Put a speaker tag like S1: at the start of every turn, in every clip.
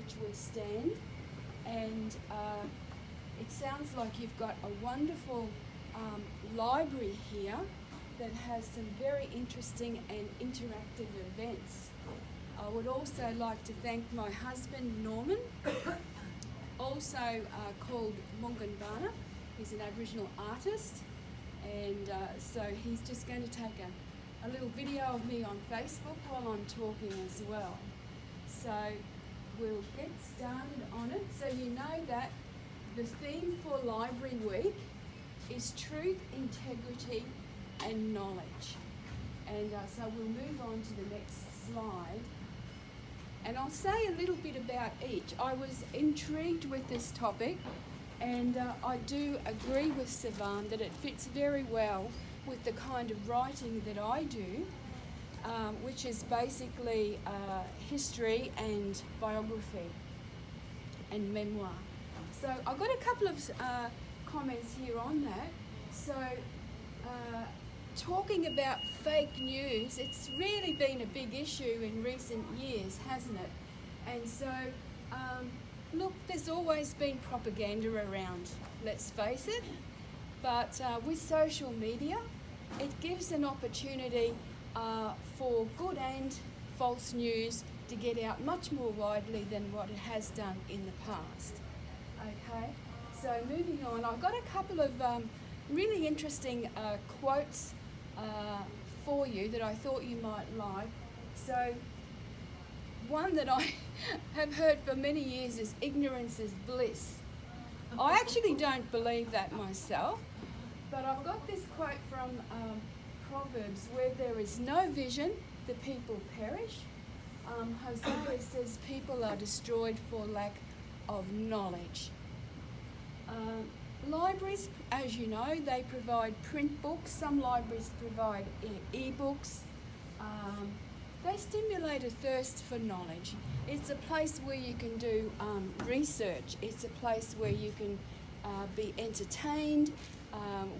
S1: which we stand, and it sounds like you've got a wonderful library here that has some very interesting and interactive events. I would also like to thank my husband Norman, also called Munganbana. He's an Aboriginal artist, and so he's just going to take a little video of me on Facebook while I'm talking as well. So we'll get started on it. So you know that the theme for Library Week is truth, integrity and knowledge. And so we'll move on to the next slide. And I'll say a little bit about each. I was intrigued with this topic, and I do agree with Sivan that it fits very well with the kind of writing that I do, which is basically history and biography and memoir. So I've got a couple of comments here on that. So talking about fake news, it's really been a big issue in recent years, hasn't it? And so, look, there's always been propaganda around, let's face it, but with social media, it gives an opportunity for good and false news to get out much more widely than what it has done in the past. Okay, so moving on, I've got a couple of really interesting quotes for you that I thought you might like. So one that I have heard for many years is ignorance is bliss. I actually don't believe that myself, but I've got this quote from Proverbs: where there is no vision, the people perish. Hosea says people are destroyed for lack of knowledge. Libraries, as you know, they provide print books. Some libraries provide e-books. They stimulate a thirst for knowledge. It's a place where you can do research. It's a place where you can be entertained,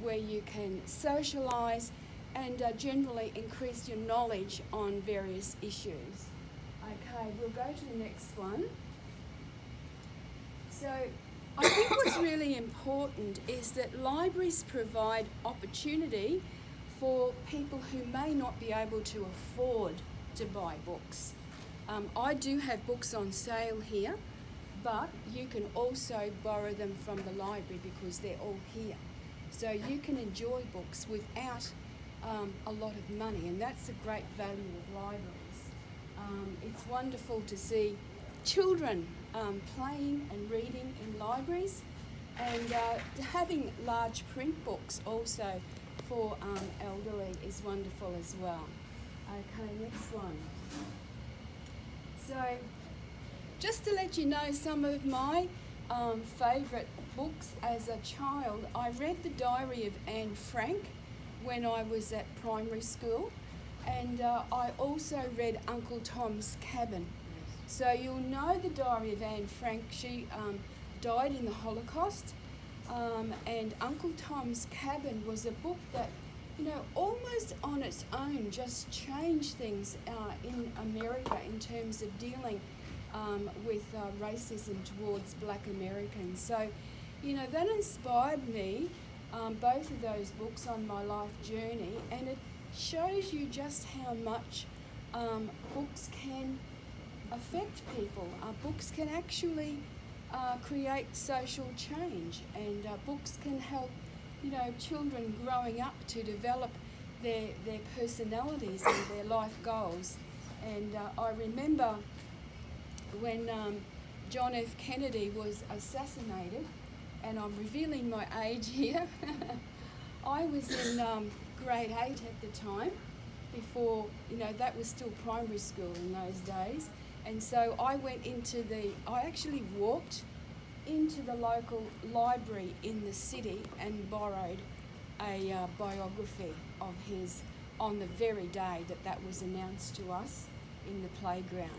S1: where you can socialise and generally increase your knowledge on various issues. Okay, we'll go to the next one. So I think what's really important is that libraries provide opportunity for people who may not be able to afford to buy books. I do have books on sale here, but you can also borrow them from the library because they're all here. So you can enjoy books without a lot of money, and that's a great value of libraries. It's wonderful to see children playing and reading in libraries, and having large print books also for elderly is wonderful as well. Okay, next one. So just to let you know some of my favourite books as a child, I read the Diary of Anne Frank when I was at primary school, and I also read Uncle Tom's Cabin. So you'll know the Diary of Anne Frank. She died in the Holocaust, and Uncle Tom's Cabin was a book that, you know, almost on its own just changed things in America in terms of dealing with racism towards Black Americans. So, you know, that inspired me, both of those books, on my life journey, and it shows you just how much books can affect people. Books can actually create social change, and books can help, you know, children growing up to develop their personalities and their life goals. And I remember when John F. Kennedy was assassinated, and I'm revealing my age here. I was in grade 8 at the time, before, you know, that was still primary school in those days. And so I actually walked into the local library in the city and borrowed a biography of his on the very day that was announced to us in the playground.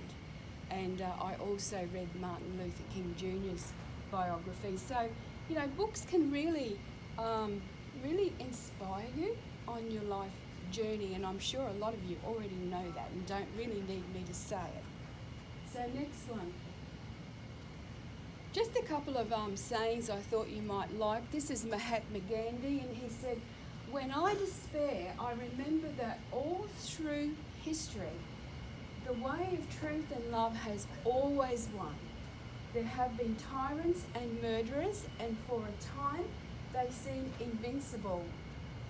S1: And I also read Martin Luther King Jr.'s biography. So, you know, books can really, really inspire you on your life journey, and I'm sure a lot of you already know that and don't really need me to say it. So next one. Just a couple of sayings I thought you might like. This is Mahatma Gandhi, and he said, "When I despair, I remember that all through history, the way of truth and love has always won. There have been tyrants and murderers, and for a time they seem invincible,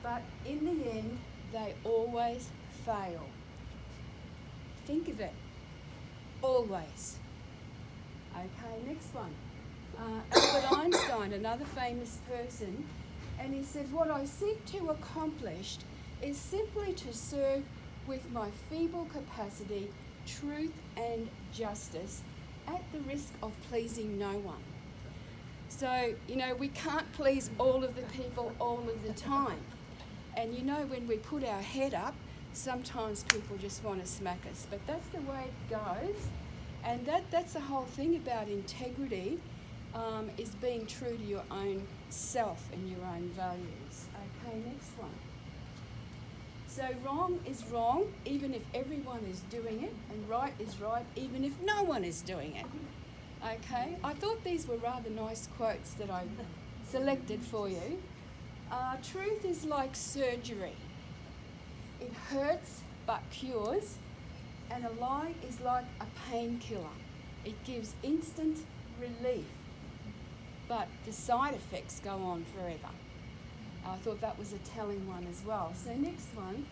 S1: but in the end they always fail." Think of it. Always. Okay, next one. Albert Einstein, another famous person, and he said, "What I seek to accomplish is simply to serve with my feeble capacity truth and justice at the risk of pleasing no one." So, we can't please all of the people all of the time. And when we put our head up, sometimes people just want to smack us. But that's the way it goes. And that's the whole thing about integrity, is being true to your own self and your own values. Okay, next one. So wrong is wrong, even if everyone is doing it, and right is right, even if no one is doing it. Okay, I thought these were rather nice quotes that I selected for you. Truth is like surgery. It hurts but cures, and a lie is like a painkiller. It gives instant relief, but the side effects go on forever. I thought that was a telling one as well. So next one,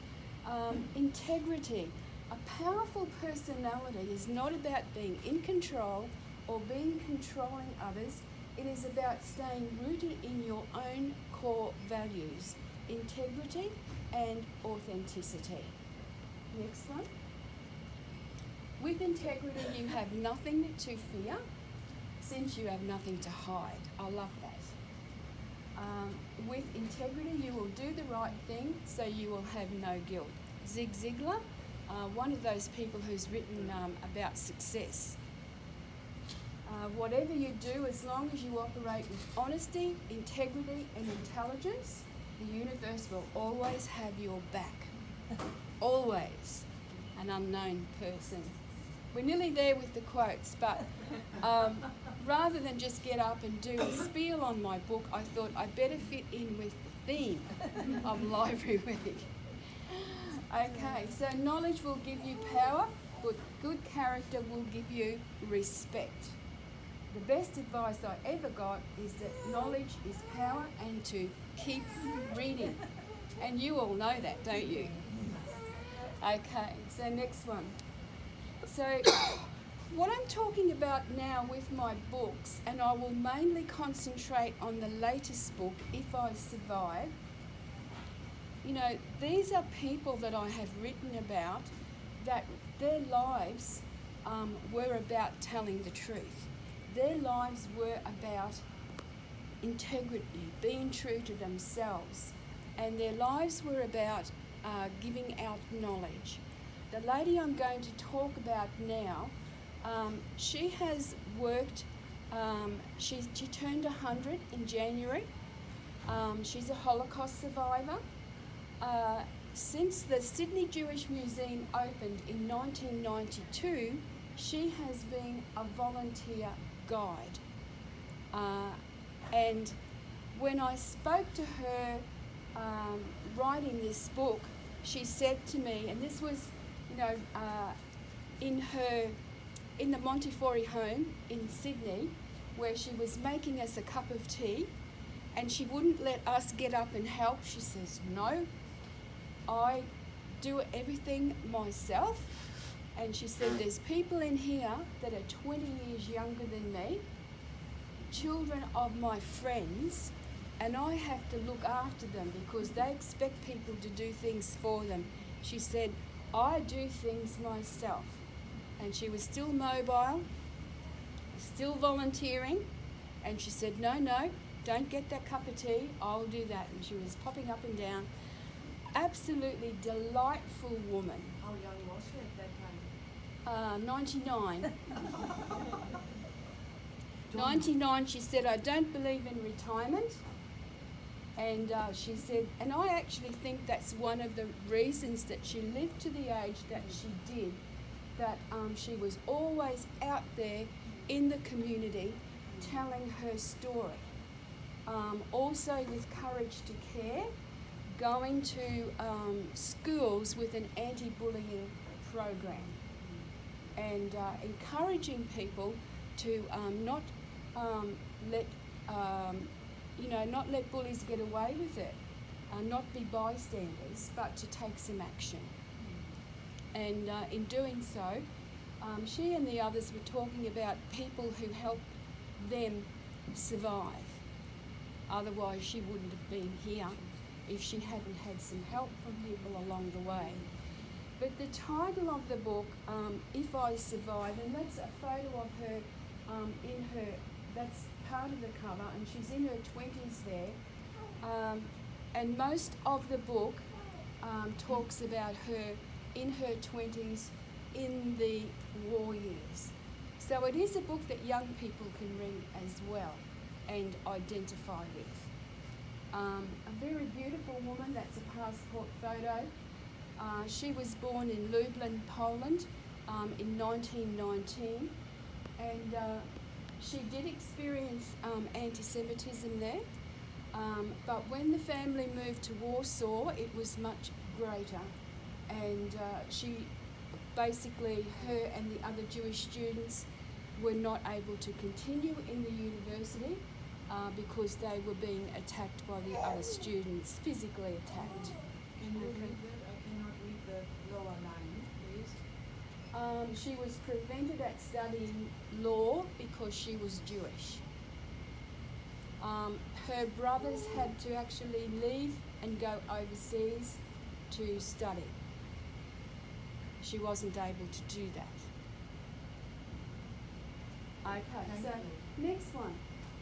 S1: integrity. A powerful personality is not about being in control or being controlling others. It is about staying rooted in your own core values, integrity and authenticity. Next one. With integrity, you have nothing to fear, since you have nothing to hide. I love that. With integrity, you will do the right thing, so you will have no guilt. Zig Ziglar, one of those people who's written about success. Whatever you do, as long as you operate with honesty, integrity and intelligence, the universe will always have your back. Always. An unknown person. We're nearly there with the quotes, but rather than just get up and do a spiel on my book, I thought I'd better fit in with the theme of Library Week. Okay, so knowledge will give you power, but good character will give you respect. The best advice I ever got is that knowledge is power and to keep reading. And you all know that, don't you? Okay, so next one. So what I'm talking about now with my books, and I will mainly concentrate on the latest book, If I Survive, these are people that I have written about that their lives were about telling the truth. Their lives were about integrity, being true to themselves, and their lives were about giving out knowledge. The lady I'm going to talk about now, she has worked, she turned 100 in January. She's a Holocaust survivor. Since the Sydney Jewish Museum opened in 1992, she has been a volunteer guide. And when I spoke to her writing this book, she said to me, and this was, in the Montefiore home in Sydney, where she was making us a cup of tea, and she wouldn't let us get up and help. She says, "No, I do everything myself." And she said, "There's people in here that are 20 years younger than me, children of my friends, and I have to look after them because they expect people to do things for them." She said, "I do things myself." And she was still mobile, still volunteering, and she said, no, don't get that cup of tea, I'll do that." And she was popping up and down. Absolutely delightful woman.
S2: How young was she at that time?
S1: 99. 99, she said, "I don't believe in retirement." And she said, and I actually think that's one of the reasons that she lived to the age that she did, that she was always out there in the community, telling her story. Also with Courage to Care, going to schools with an anti-bullying program, and encouraging people to not let not let bullies get away with it, not be bystanders, but to take some action. And in doing so, she and the others were talking about people who helped them survive. Otherwise, she wouldn't have been here if she hadn't had some help from people along the way. But the title of the book, If I Survive, and that's a photo of her that's part of the cover, and she's in her 20s there. And most of the book talks about her in her 20s in the war years. So it is a book that young people can read as well and identify with. A very beautiful woman, that's a passport photo. She was born in Lublin, Poland in 1919, and she did experience anti-Semitism there, but when the family moved to Warsaw, it was much greater, and she basically, her and the other Jewish students were not able to continue in the university because they were being attacked by the other students, physically attacked.
S2: Can you read that? I cannot read the lower line, please.
S1: She was prevented at studying law because she was Jewish. Her brothers had to actually leave and go overseas to study. She wasn't able to do that. Okay, so next one.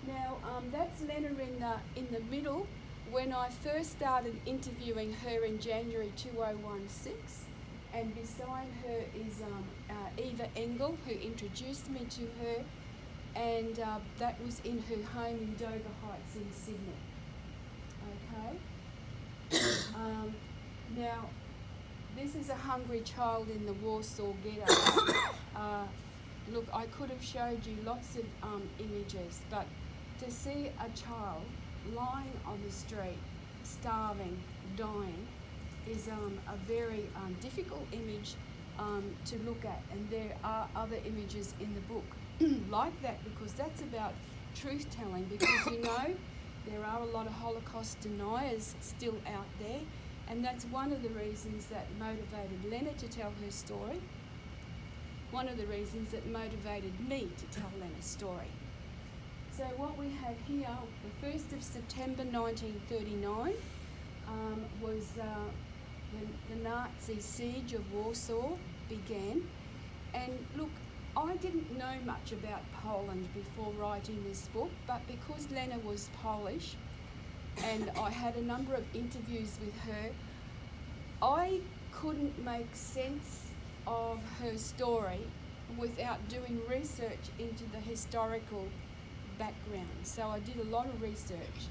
S1: Now that's Lena in the middle. When I first started interviewing her in January 2016, and beside her is Eva Engel, who introduced me to her, and that was in her home in Dover Heights in Sydney. Okay. Now, this is a hungry child in the Warsaw Ghetto. Look, I could have showed you lots of images, but to see a child lying on the street, starving, dying, is a very difficult image to look at, and there are other images in the book like that, because that's about truth-telling, because there are a lot of Holocaust deniers still out there, and that's one of the reasons that motivated Lena to tell her story, one of the reasons that motivated me to tell Lena's story. So what we have here, the 1st of September 1939, was the Nazi siege of Warsaw began. And look, I didn't know much about Poland before writing this book, but because Lena was Polish and I had a number of interviews with her, I couldn't make sense of her story without doing research into the historical background. So I did a lot of research,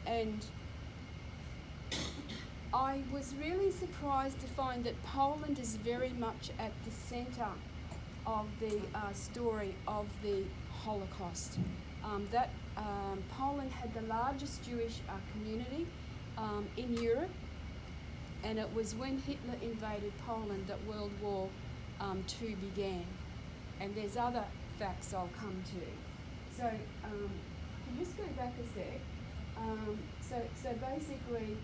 S1: and I was really surprised to find that Poland is very much at the centre of the story of the Holocaust. Poland had the largest Jewish community in Europe, and it was when Hitler invaded Poland that World War II began. And there's other facts I'll come to. So, can you just go back a sec? So basically,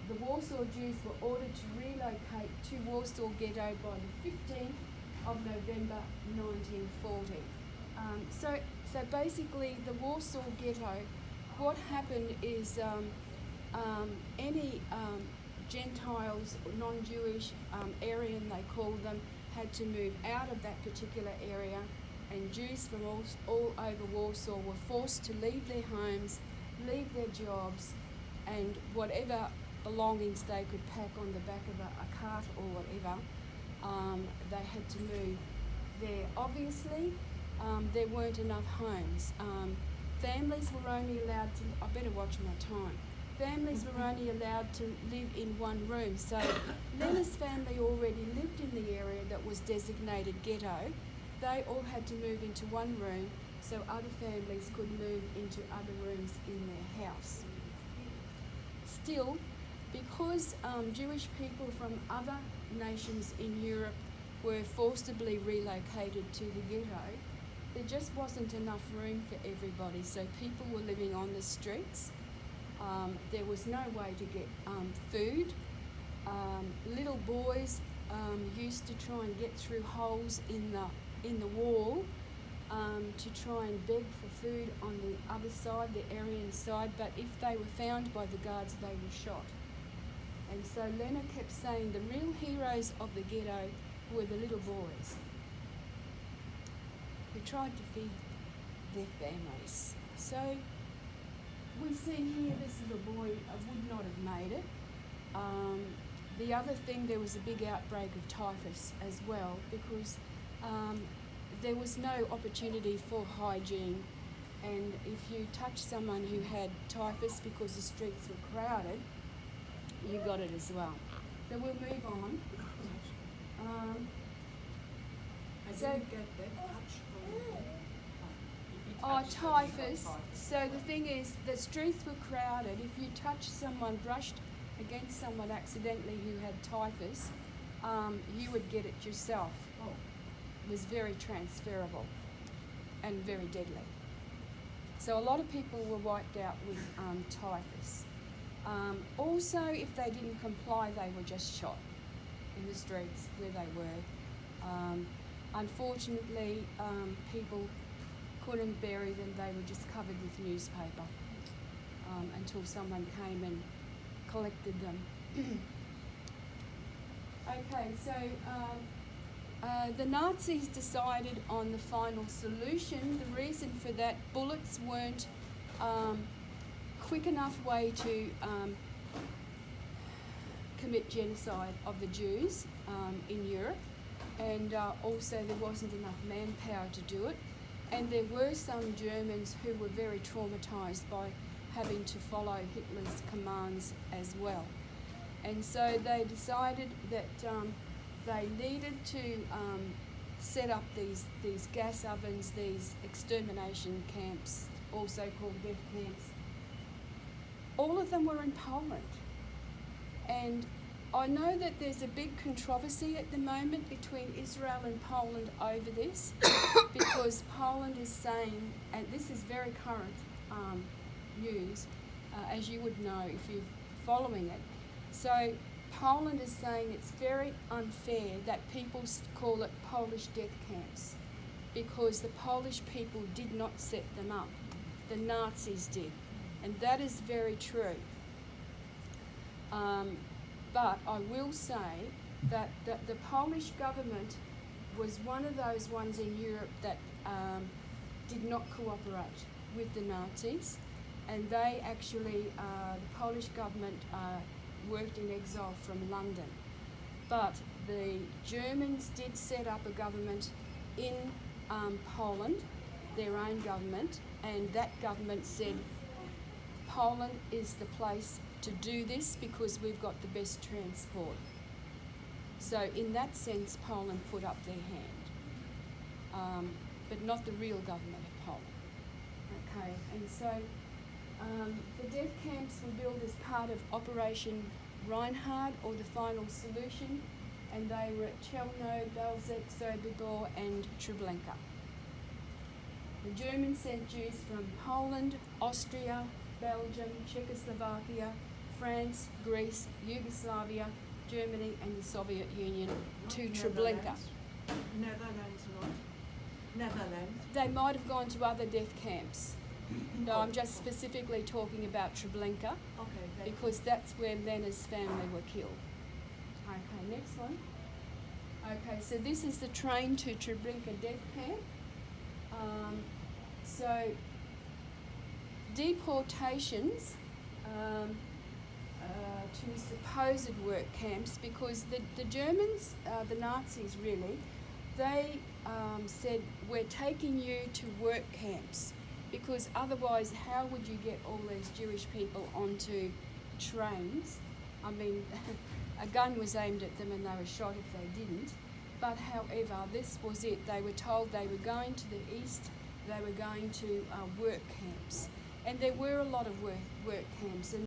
S1: the Warsaw Jews were ordered to relocate to Warsaw Ghetto by the 15th of November 1940. So basically, the Warsaw Ghetto, what happened is any Gentiles, non-Jewish, Aryan they called them, had to move out of that particular area, and Jews from all over Warsaw were forced to leave their homes, leave their jobs, and whatever belongings they could pack on the back of a cart or whatever, they had to move there. Obviously, there weren't enough homes. Families were only allowed to, I better watch my time, families were only allowed to live in one room. So Lena's family already lived in the area that was designated ghetto, they all had to move into one room so other families could move into other rooms in their house. Still, because Jewish people from other nations in Europe were forcibly relocated to the ghetto, there just wasn't enough room for everybody, so people were living on the streets. There was no way to get food. Little boys used to try and get through holes in the wall to try and beg for food on the other side, the Aryan side, but if they were found by the guards, they were shot. And so Lena kept saying the real heroes of the ghetto were the little boys who tried to feed their families. So we see here this little boy would not have made it. The other thing, there was a big outbreak of typhus as well because there was no opportunity for hygiene, and if you touched someone who had typhus because the streets were crowded, you got it as well. So we'll move on.
S2: I didn't get that touch.
S1: Typhus. So the thing is, the streets were crowded. If you touched someone, brushed against someone accidentally who had typhus, you would get it yourself.
S2: Oh.
S1: It was very transferable and very deadly. So a lot of people were wiped out with typhus. Also, if they didn't comply, they were just shot in the streets where they were. Unfortunately, people couldn't bury them. They were just covered with newspaper until someone came and collected them. Okay, so the Nazis decided on the final solution. The reason for that, bullets weren't quick enough way to commit genocide of the Jews in Europe, and also there wasn't enough manpower to do it. And there were some Germans who were very traumatised by having to follow Hitler's commands as well. And so they decided that they needed to set up these gas ovens, these extermination camps, also called death camps. All of them were in Poland. And I know that there's a big controversy at the moment between Israel and Poland over this because Poland is saying, and this is very current news, as you would know if you're following it. So Poland is saying it's very unfair that people call it Polish death camps because the Polish people did not set them up. The Nazis did. And that is very true. But I will say that the Polish government was one of those ones in Europe that did not cooperate with the Nazis, and they actually, the Polish government worked in exile from London. But the Germans did set up a government in Poland, their own government, and that government said Poland is the place to do this because we've got the best transport. So in that sense, Poland put up their hand, but not the real government of Poland. Okay, and so the death camps were built as part of Operation Reinhard, or the Final Solution, and they were at Chelno, Belzec, Sobibor and Treblinka. The Germans sent Jews from Poland, Austria, Belgium, Czechoslovakia, France, Greece, Yugoslavia, Germany and the Soviet Union to Treblinka.
S2: Netherlands, not? Netherlands.
S1: They might have gone to other death camps. No, I'm just specifically talking about Treblinka because that's where Lena's family were killed. Okay, next one. Okay, so this is the train to Treblinka death camp. So deportations to supposed work camps, because the Germans, the Nazis really, they said, we're taking you to work camps because otherwise how would you get all these Jewish people onto trains? I mean, a gun was aimed at them and they were shot if they didn't. But however, this was it. They were told they were going to the east, they were going to work camps. And there were a lot of work camps. And